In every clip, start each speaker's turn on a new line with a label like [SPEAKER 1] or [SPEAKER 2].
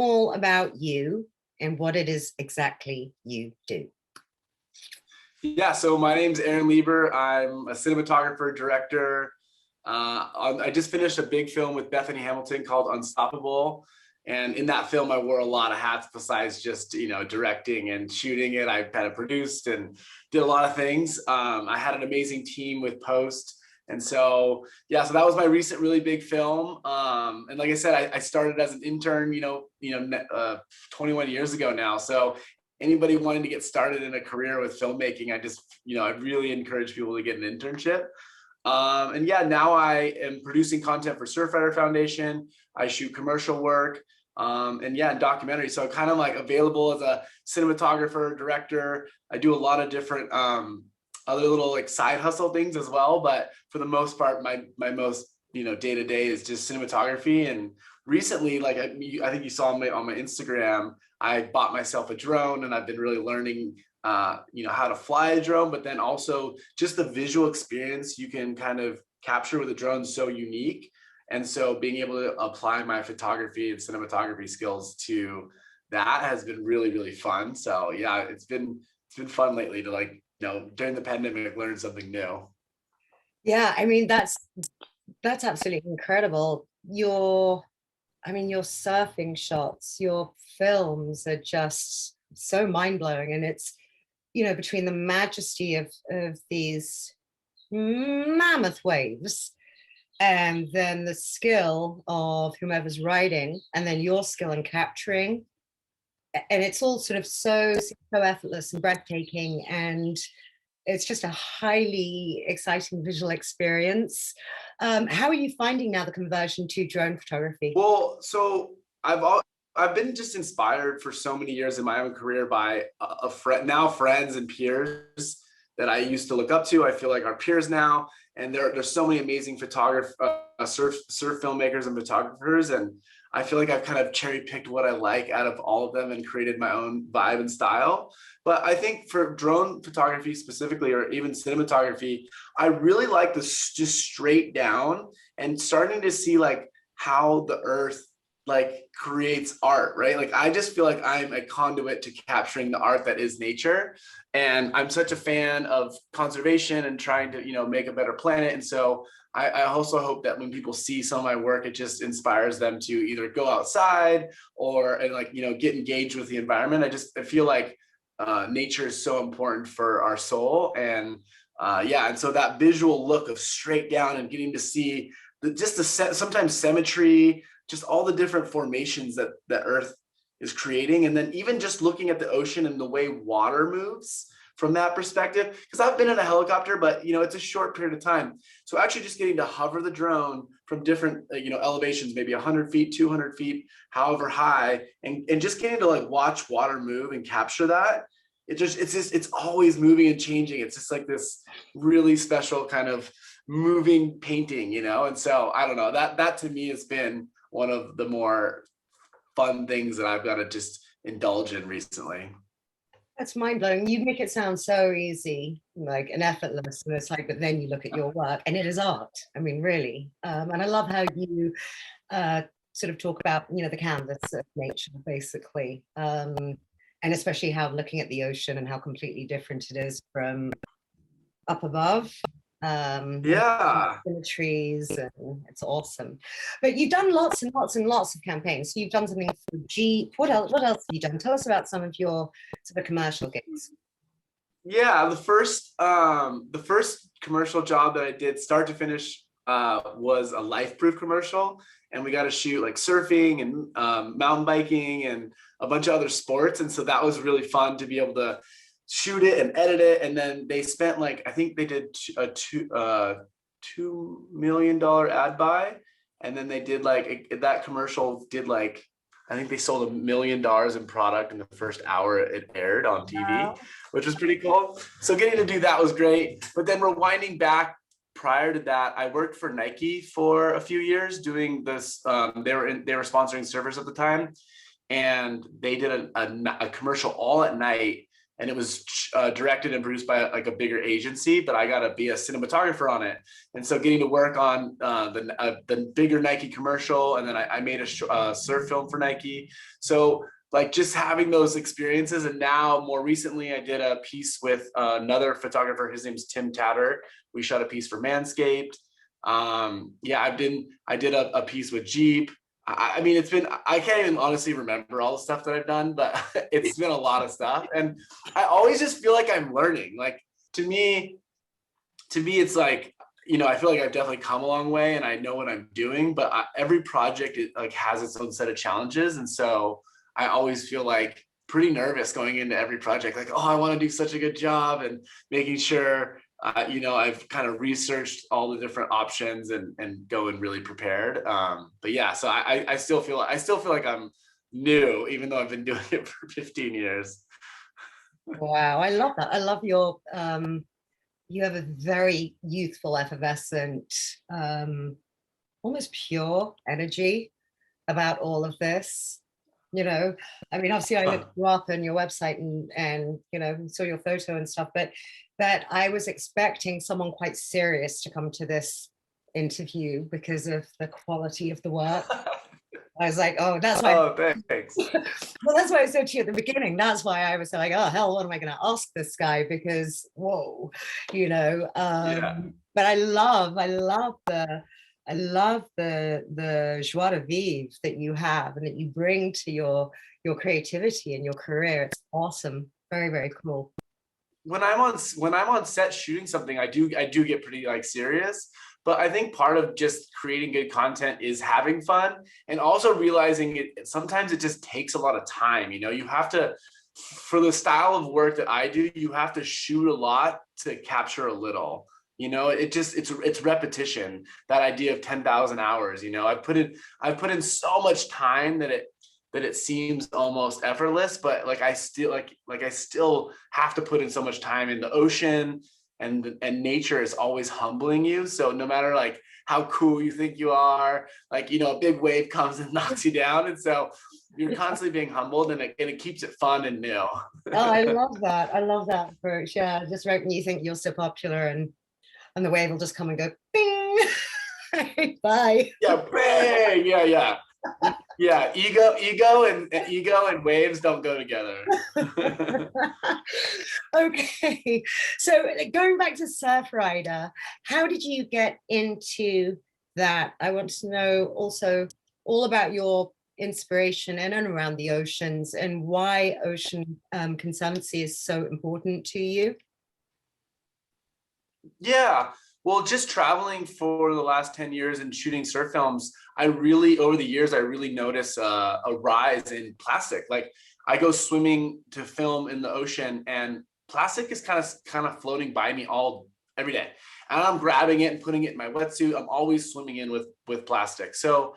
[SPEAKER 1] all about you and what it is exactly you do.
[SPEAKER 2] Yeah, so my name's Lieber. I'm a cinematographer, director. I just finished a big film with Bethany Hamilton called Unstoppable. And in that film, I wore a lot of hats besides just, directing and shooting it. I kind of produced and did a lot of things. I had an amazing team with post. And so, yeah, so that was my recent really big film. And like I said, I started as an intern, 21 years ago now. So anybody wanting to get started in a career with filmmaking, I really encourage people to get an internship. And yeah, now I am producing content for Surfrider Foundation. I shoot commercial work, and documentary. So I'm kind of like available as a cinematographer, director. I do a lot of different other little like side hustle things as well. But for the most part, my most day to day is just cinematography. And recently, like I think you saw on my Instagram, I bought myself a drone, and I've been really learning how to fly a drone, but then also just the visual experience you can kind of capture with a drone is so unique. And so being able to apply my photography and cinematography skills to that has been really, really fun. So yeah, it's been fun lately to during the pandemic, learn something new.
[SPEAKER 1] Yeah, I mean, that's absolutely incredible. Your surfing shots, your films are just so mind-blowing. And it's, between the majesty of these mammoth waves and then the skill of whomever's writing and then your skill in capturing, and it's all sort of so effortless and breathtaking, and it's just a highly exciting visual experience. How are you finding now the conversion to drone photography?
[SPEAKER 2] Well, so I've been just inspired for so many years in my own career by friends and peers that I used to look up to. I feel like our peers now, and there's so many amazing surf filmmakers and photographers, and I feel like I've kind of cherry picked what I like out of all of them and created my own vibe and style. But I think for drone photography specifically, or even cinematography, I really like this just straight down and starting to see like how the earth like creates art, right? Like I just feel like I'm a conduit to capturing the art that is nature. And I'm such a fan of conservation and trying to, make a better planet. And so I also hope that when people see some of my work, it just inspires them to either go outside or get engaged with the environment. I feel like nature is so important for our soul. And and so that visual look of straight down and getting to see sometimes symmetry, just all the different formations that Earth is creating. And then even just looking at the ocean and the way water moves from that perspective, because I've been in a helicopter, but it's a short period of time. So actually just getting to hover the drone from different, elevations, maybe 100 feet, 200 feet, however high, and just getting to like watch water move and capture that. It's always moving and changing. It's just like this really special kind of moving painting, And so I don't know, that to me has been one of the more fun things that I've got to just indulge in recently.
[SPEAKER 1] That's mind-blowing. You make it sound so easy, like, and effortless, and it's like, but then you look at your work and it is art. I mean, really. And I love how you sort of talk about, the canvas of nature, basically. And especially how looking at the ocean and how completely different it is from up above. The trees, and it's awesome. But you've done lots and lots and lots of campaigns. So you've done something for Jeep. What else have you done? Tell us about some of your sort of commercial gigs.
[SPEAKER 2] Yeah, the first commercial job that I did start to finish was a life-proof commercial, and we got to shoot like surfing and mountain biking and a bunch of other sports. And so that was really fun to be able to shoot it and edit it. And then they spent I think they did a $2 million ad buy. And then they did that commercial did I think they sold $1 million in product in the first hour it aired on TV, wow, which was pretty cool. So getting to do that was great. But then rewinding back prior to that, I worked for Nike for a few years doing this. They were sponsoring surfers at the time. And they did a commercial all at night and it was directed and produced by like a bigger agency, but I got to be a cinematographer on it. And so getting to work on the bigger Nike commercial, and then I made a surf film for Nike. So like just having those experiences. And now more recently, I did a piece with another photographer. His name's Tim Tatter. We shot a piece for Manscaped. Yeah, I did a piece with Jeep. I mean, I can't even honestly remember all the stuff that I've done, but it's been a lot of stuff. And I always just feel like I'm learning. Like to me, it's like, you know, I feel like I've definitely come a long way and I know what I'm doing, but every project like has its own set of challenges. And so I always feel like pretty nervous going into every project, like, oh, I want to do such a good job, and making sure you know, I've kind of researched all the different options and going really prepared. But yeah, so I still feel like I'm new, even though I've been doing it for 15 years.
[SPEAKER 1] Wow, I love that. I love your you have a very youthful, effervescent, almost pure energy about all of this. You know, I mean, obviously I looked you up on your website and you know, saw your photo and stuff, but I was expecting someone quite serious to come to this interview because of the quality of the work. I was like, oh, that's why.
[SPEAKER 2] Oh, thanks.
[SPEAKER 1] Well, that's why I said to you at the beginning. That's why I was like, oh, hell, what am I going to ask this guy? Because, whoa, you know.
[SPEAKER 2] Yeah.
[SPEAKER 1] But I love the joie de vivre that you have and that you bring to your creativity and your career. It's awesome. Very, very cool.
[SPEAKER 2] When I'm on set shooting something, I do get pretty like serious. But I think part of just creating good content is having fun, and also realizing it sometimes it just takes a lot of time. You know, you have to, for the style of work that I do, you have to shoot a lot to capture a little. You know, it's repetition. That idea of 10,000 hours. You know, I've put in so much time that it seems almost effortless, but like I still have to put in so much time in the ocean, and nature is always humbling you. So no matter like how cool you think you are, like, you know, a big wave comes and knocks you down. And so you're constantly being humbled, and it keeps it fun and new.
[SPEAKER 1] Oh, I love that. I love that approach. Yeah, just right when you think you're so popular and the wave will just come and go, bing, bye.
[SPEAKER 2] Yeah, bang, yeah. Yeah, ego and waves don't go together.
[SPEAKER 1] Okay, so going back to Surfrider, how did you get into that? I want to know also all about your inspiration in and around the oceans and why ocean conservancy is so important to you.
[SPEAKER 2] Yeah. Well, just traveling for the last 10 years and shooting surf films, over the years, I really notice a rise in plastic. Like I go swimming to film in the ocean, and plastic is kind of floating by me every day. And I'm grabbing it and putting it in my wetsuit. I'm always swimming in with plastic. So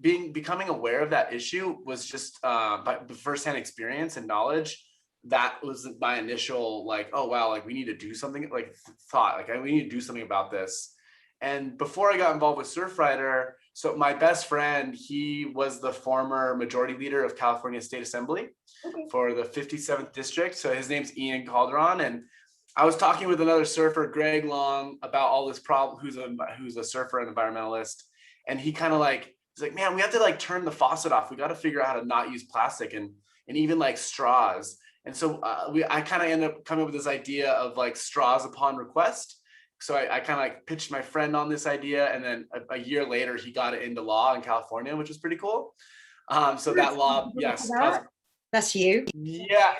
[SPEAKER 2] becoming aware of that issue was just by firsthand experience and knowledge. That was my initial like, oh wow, like we need to do something, like thought, like we need to do something about this. And before I got involved with Surfrider, so my best friend, he was the former majority leader of California State Assembly for the 57th district. So his name's Ian Calderon. And I was talking with another surfer, Greg Long, about all this problem, who's a surfer and environmentalist. And he kind of like, he's like, man, we have to like turn the faucet off. We got to figure out how to not use plastic and even like straws. And so I kind of ended up coming up with this idea of like straws upon request. So I kind of like pitched my friend on this idea, and then a year later he got it into law in California, which was pretty cool. So that law, yes,
[SPEAKER 1] that's you.
[SPEAKER 2] Yeah,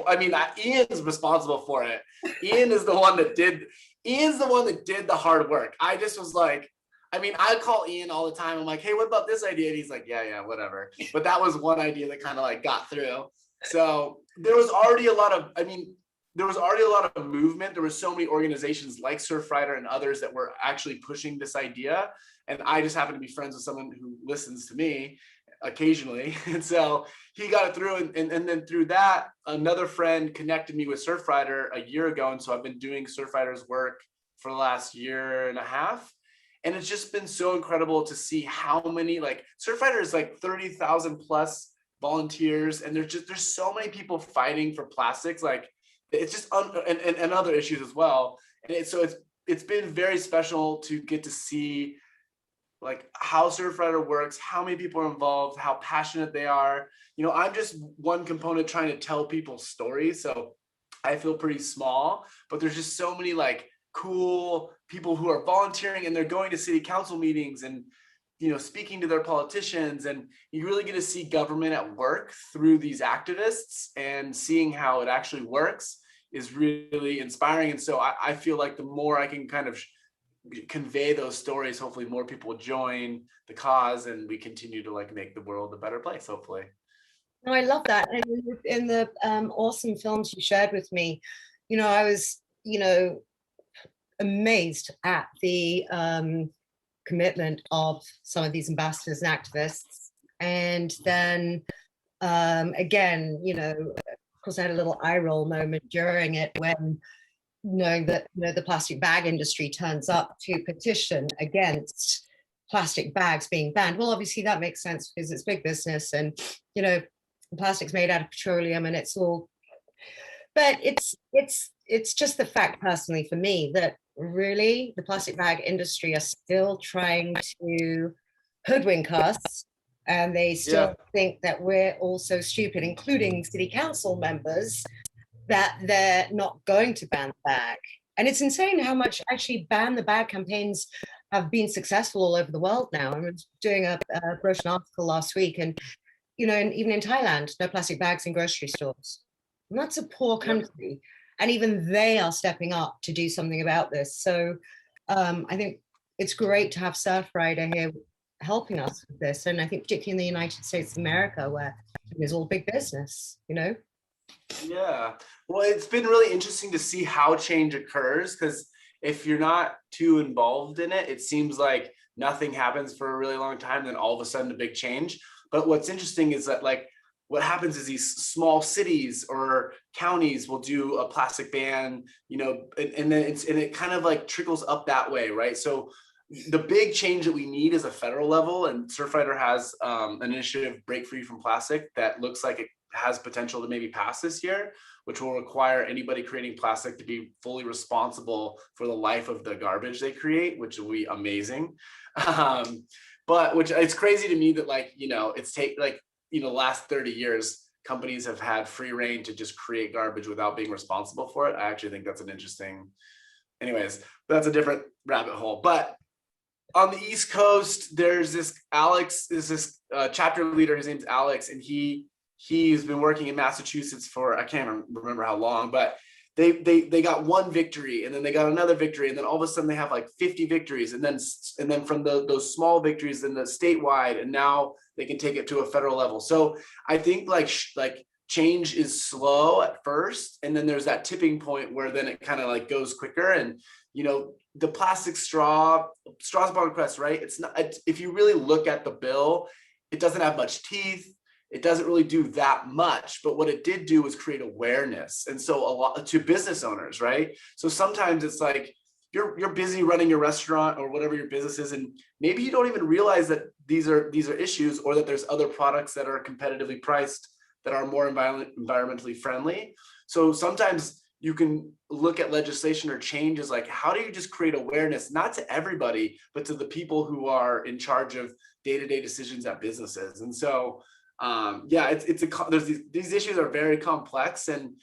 [SPEAKER 2] I mean, Ian's responsible for it. Ian's the one that did the hard work. I just was like, I mean, I call Ian all the time. I'm like, hey, what about this idea? And he's like, yeah, whatever. But that was one idea that kind of like got through. So there was already a lot of movement. There were so many organizations like Surfrider and others that were actually pushing this idea. And I just happened to be friends with someone who listens to me occasionally. And so he got it through. And then through that, another friend connected me with Surfrider a year ago. And so I've been doing Surfrider's work for the last year and a half. And it's just been so incredible to see how many, like, Surfrider is like 30,000 plus volunteers, and there's so many people fighting for plastics. Like it's just and other issues as well. And it's been very special to get to see like how Surfrider works, how many people are involved, how passionate they are. You know, I'm just one component trying to tell people stories, so I feel pretty small, but there's just so many like cool people who are volunteering, and they're going to city council meetings and, you know, speaking to their politicians, and you really get to see government at work through these activists, and seeing how it actually works is really inspiring. And so I feel like the more I can kind of convey those stories, hopefully more people join the cause, and we continue to like make the world a better place, hopefully.
[SPEAKER 1] No, I love that. And in the awesome films you shared with me, you know, I was, you know, amazed at the commitment of some of these ambassadors and activists. And then again, you know, of course, I had a little eye roll moment during it when knowing that, you know, the plastic bag industry turns up to petition against plastic bags being banned. Well, obviously that makes sense because it's big business, and, you know, plastic's made out of petroleum, and it's all, but it's just the fact personally for me that really the plastic bag industry are still trying to hoodwink us, and they still think that we're all so stupid, including city council members, that they're not going to ban the bag. And it's insane how much actually ban the bag campaigns have been successful all over the world now. I was doing a brochure article last week, and, you know, and even in Thailand, no plastic bags in grocery stores. And that's a poor country. And even they are stepping up to do something about this. So I think it's great to have Surfrider here helping us with this. And I think particularly in the United States of America, where it's all big business, you know?
[SPEAKER 2] Yeah, well, it's been really interesting to see how change occurs, because if you're not too involved in it, it seems like nothing happens for a really long time, then all of a sudden a big change. But what's interesting is that like what happens is these small cities or counties will do a plastic ban, you know, and then it kind of like trickles up that way, right? So the big change that we need is a federal level, and Surfrider has an initiative, Break Free from Plastic, that looks like it has potential to maybe pass this year, which will require anybody creating plastic to be fully responsible for the life of the garbage they create, which will be amazing. But which it's crazy to me that, like, you know, it's the last 30 years, companies have had free reign to just create garbage without being responsible for it. I actually think that's an interesting, anyways, that's a different rabbit hole. But on the East Coast, there's this Alex, is this chapter leader, his name's Alex, and he's been working in Massachusetts for, I can't remember how long, but they got one victory, and then they got another victory, and then all of a sudden they have like 50 victories, and then from those small victories, then the statewide, and now they can take it to a federal level. So I think like change is slow at first, and then there's that tipping point where then it kind of like goes quicker. And, you know, the plastic straws upon request, right? It's not, if you really look at the bill, it doesn't have much teeth. It doesn't really do that much, but what it did do was create awareness. And so a lot to business owners, right? So sometimes it's like you're busy running your restaurant or whatever your business is, and maybe you don't even realize that these are issues, or that there's other products that are competitively priced that are more environmentally friendly. So sometimes you can look at legislation or change as like, how do you just create awareness, not to everybody, but to the people who are in charge of day-to-day decisions at businesses. And so yeah, there's these issues are very complex, and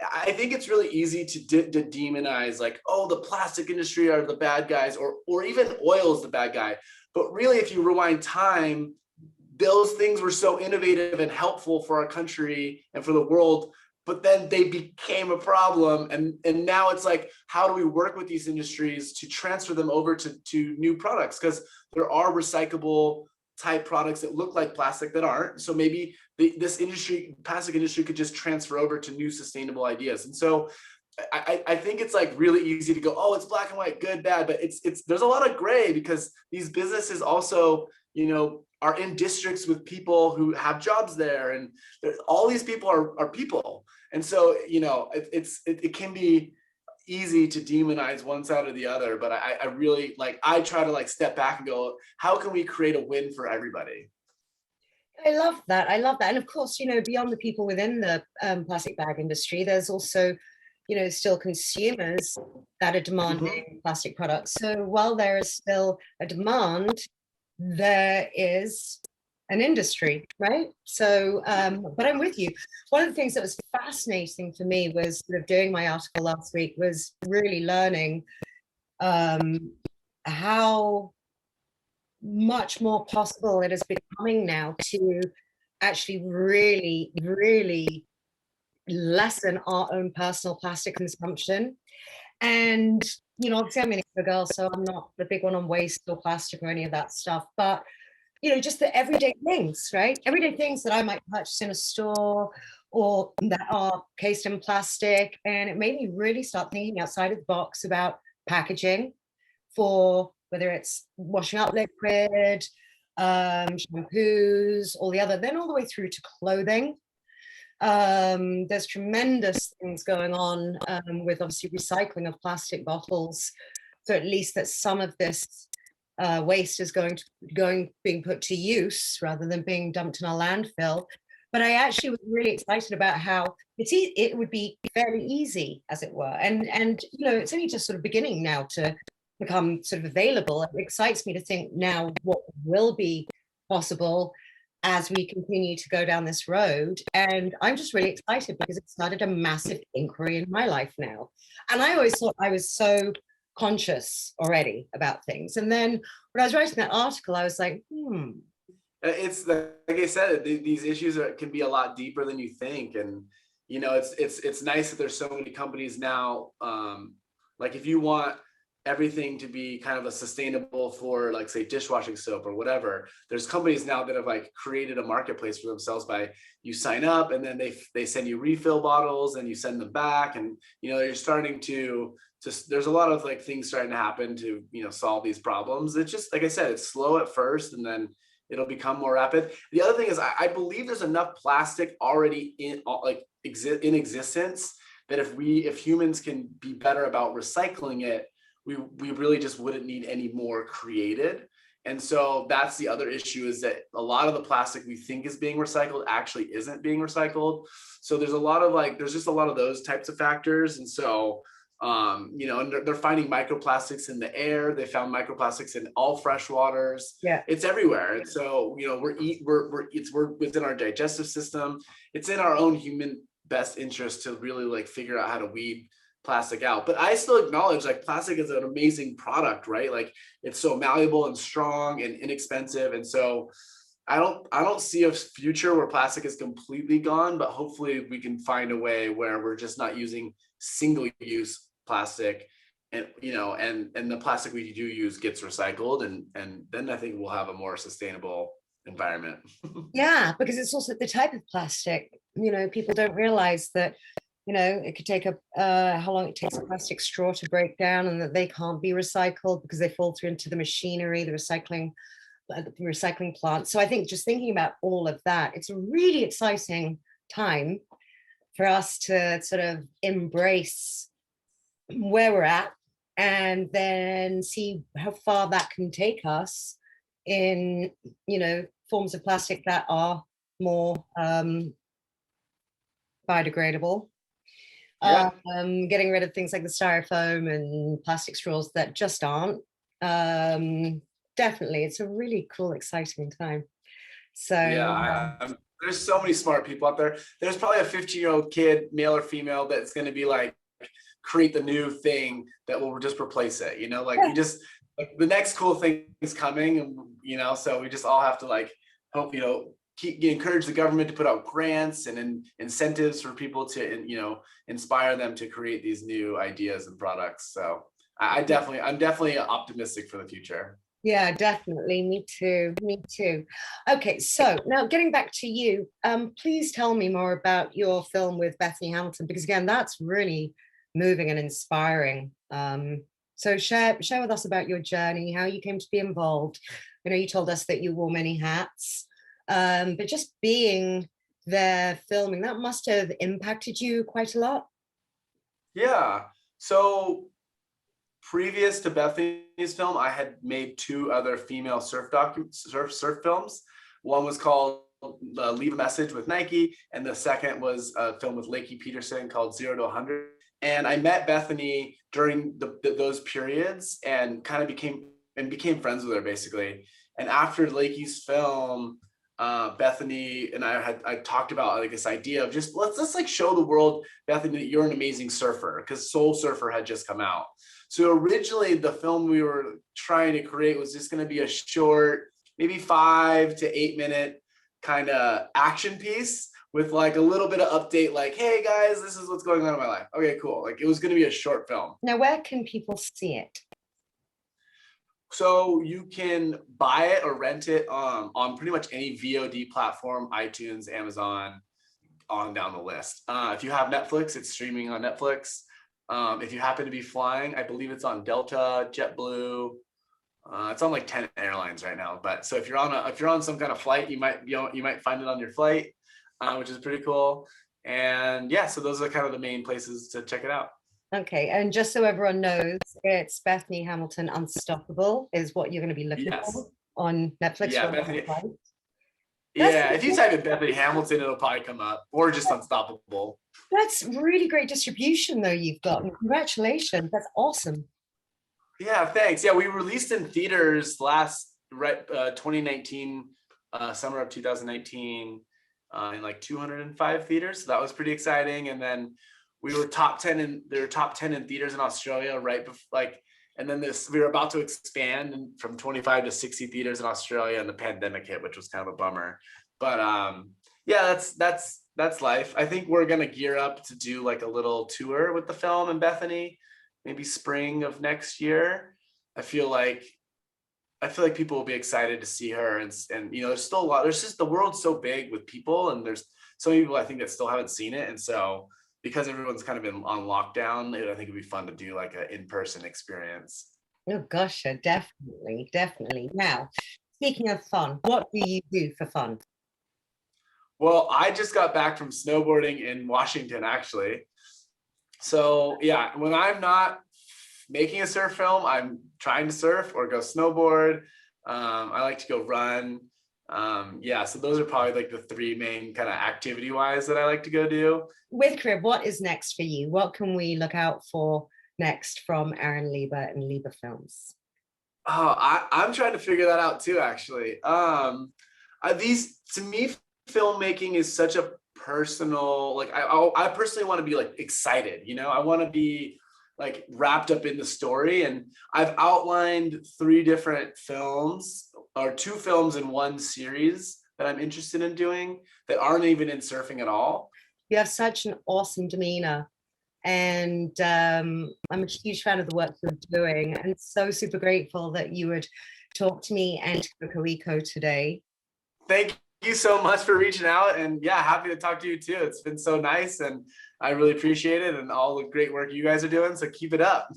[SPEAKER 2] I think it's really easy to demonize, like, oh, the plastic industry are the bad guys, or even oil is the bad guy. But really, if you rewind time, those things were so innovative and helpful for our country and for the world, but then they became a problem. And now it's like, how do we work with these industries to transfer them over to new products? Because there are recyclable type products that look like plastic that aren't. So maybe this industry, plastic industry, could just transfer over to new sustainable ideas. And so I think it's like really easy to go, oh, it's black and white, good, bad, but it's there's a lot of gray, because these businesses also, you know, are in districts with people who have jobs there, and all these people are people. And so, you know, it can be easy to demonize one side or the other, but I really, like, I try to like step back and go, how can we create a win for everybody?
[SPEAKER 1] I love that. I love that. And of course, you know, beyond the people within the plastic bag industry, there's also, you know, still consumers that are
[SPEAKER 2] Mhm.
[SPEAKER 1] demanding plastic products. So while there is still a demand, there is an industry, right? So, but I'm with you. One of the things that was fascinating for me was sort of doing my article last week was really learning um, how much more possible it is becoming now to actually really, really lessen our own personal plastic consumption. And, you know, obviously I'm an a girl, so I'm not the big one on waste or plastic or any of that stuff. But, you know, just the everyday things, right? Everyday things that I might purchase in a store or that are cased in plastic. And it made me really start thinking outside of the box about packaging for whether it's washing up liquid, shampoos, all the other, then all the way through to clothing. There's tremendous things going on with obviously recycling of plastic bottles. So at least that some of this waste is being put to use rather than being dumped in a landfill. But I actually was really excited about how it would be very easy, as it were, and you know it's only just sort of beginning now to become sort of available. It excites me to think now what will be possible as we continue to go down this road. And I'm just really excited because it started a massive inquiry in my life now. And I always thought I was so conscious already about things. And then when I was writing that article, I was like,
[SPEAKER 2] It's like I said, these issues can be a lot deeper than you think, and you know, it's nice that there's so many companies now. Like if you want everything to be kind of a sustainable for like say dishwashing soap or whatever, there's companies now that have like created a marketplace for themselves by you sign up and then they send you refill bottles and you send them back, and you know you're starting to just there's a lot of like things starting to happen to you know solve these problems. It's just like I said, it's slow at first and then it'll become more rapid. The other thing is I believe there's enough plastic already in in existence that if humans can be better about recycling it, we really just wouldn't need any more created. And so that's the other issue, is that a lot of the plastic we think is being recycled actually isn't being recycled. So there's a lot of there's just a lot of those types of factors. And so you know, and they're finding microplastics in the air. They found microplastics in all fresh waters.
[SPEAKER 1] yeah,
[SPEAKER 2] It's everywhere. And so, you know, we're within our digestive system. It's in our own human best interest to really like figure out how to weed plastic out. But I still acknowledge like plastic is an amazing product, right? Like it's so malleable and strong and inexpensive. And so I don't see a future where plastic is completely gone, but hopefully we can find a way where we're just not using single use plastic, and you know, and the plastic we do use gets recycled, and then I think we'll have a more sustainable environment.
[SPEAKER 1] yeah, because it's also the type of plastic. You know, people don't realize that, you know, it could take how long it takes a plastic straw to break down and that they can't be recycled because they fall through into the machinery, the recycling plant. So I think just thinking about all of that, it's a really exciting time for us to sort of embrace where we're at and then see how far that can take us in, you know, forms of plastic that are more biodegradable.
[SPEAKER 2] Yeah.
[SPEAKER 1] Getting rid of things like the styrofoam and plastic straws that just aren't. Definitely, it's a really cool, exciting time.
[SPEAKER 2] Yeah,
[SPEAKER 1] So
[SPEAKER 2] there's so many smart people out there. There's probably a 15-year-old kid, male or female, that's going to be like, create the new thing that will just replace it. You know, like
[SPEAKER 1] yeah,
[SPEAKER 2] we just like, the next cool thing is coming, and you know, so we just all have to like hope, you know, encourage the government to put out grants and incentives for people to, you know, inspire them to create these new ideas and products. So I'm definitely optimistic for the future.
[SPEAKER 1] yeah, definitely. Me too. Me too. Okay, so now getting back to you, please tell me more about your film with Bethany Hamilton, because again, that's really moving and inspiring. So share with us about your journey, how you came to be involved. I know you told us that you wore many hats, but just being there filming, that must have impacted you quite a lot.
[SPEAKER 2] Yeah. So previous to Bethany's film, I had made two other female surf films. One was called Leave a Message with Nike, and the second was a film with Lakey Peterson called 0 to 100. And I met Bethany during those periods and kind of became friends with her basically. And after Lakey's film, Bethany and I talked about like this idea of just let's like show the world, Bethany, that you're an amazing surfer, because Soul Surfer had just come out. So originally the film we were trying to create was just going to be a short, maybe 5 to 8 minute kind of action piece with like a little bit of update, like, hey guys, this is what's going on in my life. Okay, cool. Like it was going to be a short film.
[SPEAKER 1] Now, where can people see it?
[SPEAKER 2] So you can buy it or rent it on pretty much any VOD platform, iTunes, Amazon, on down the list. If you have Netflix, it's streaming on Netflix. If you happen to be flying, I believe it's on Delta, JetBlue. It's on like 10 airlines right now. But so if you're on some kind of flight, you might find it on your flight, which is pretty cool. And yeah, so those are kind of the main places to check it out.
[SPEAKER 1] Okay, and just so everyone knows, it's Bethany Hamilton Unstoppable is what you're going to be looking for on Netflix.
[SPEAKER 2] Yeah, Bethany. Yeah, if you type in Bethany Hamilton, it'll probably come up, or just Unstoppable.
[SPEAKER 1] That's really great distribution, though, you've got. Congratulations, that's awesome.
[SPEAKER 2] Yeah, thanks. Yeah, we released in theaters 2019, summer of 2019, in like 205 theaters. So that was pretty exciting. And then we were top 10 in theaters in Australia, right before, like, and then we were about to expand from 25 to 60 theaters in Australia, and the pandemic hit, which was kind of a bummer. But yeah, that's life. I think we're gonna gear up to do like a little tour with the film and Bethany, maybe spring of next year. I feel like people will be excited to see her, and you know, there's still a lot. There's just, the world's so big with people, and there's so many people I think that still haven't seen it, and so because everyone's kind of been on lockdown, I think it'd be fun to do like an in-person experience.
[SPEAKER 1] Oh gosh, definitely. Now, speaking of fun, what do you do for fun?
[SPEAKER 2] Well, I just got back from snowboarding in Washington, actually. So yeah, when I'm not making a surf film, I'm trying to surf or go snowboard. I like to go run. Yeah, so those are probably like the 3 main kind of activity wise that I like to go do.
[SPEAKER 1] With Crib, what is next for you? What can we look out for next from Aaron Lieber and Lieber Films?
[SPEAKER 2] Oh, I'm trying to figure that out too, actually. To me, filmmaking is such a personal, like I personally want to be like excited, you know, I want to be like wrapped up in the story. And I've outlined 3 different films, or 2 films in one series that I'm interested in doing that aren't even in surfing at all.
[SPEAKER 1] You have such an awesome demeanor, and I'm a huge fan of the work you're doing, and so super grateful that you would talk to me and Coco today.
[SPEAKER 2] Thank you so much for reaching out, and yeah, happy to talk to you too. It's been so nice, and I really appreciate it, and all the great work you guys are doing, so keep it up.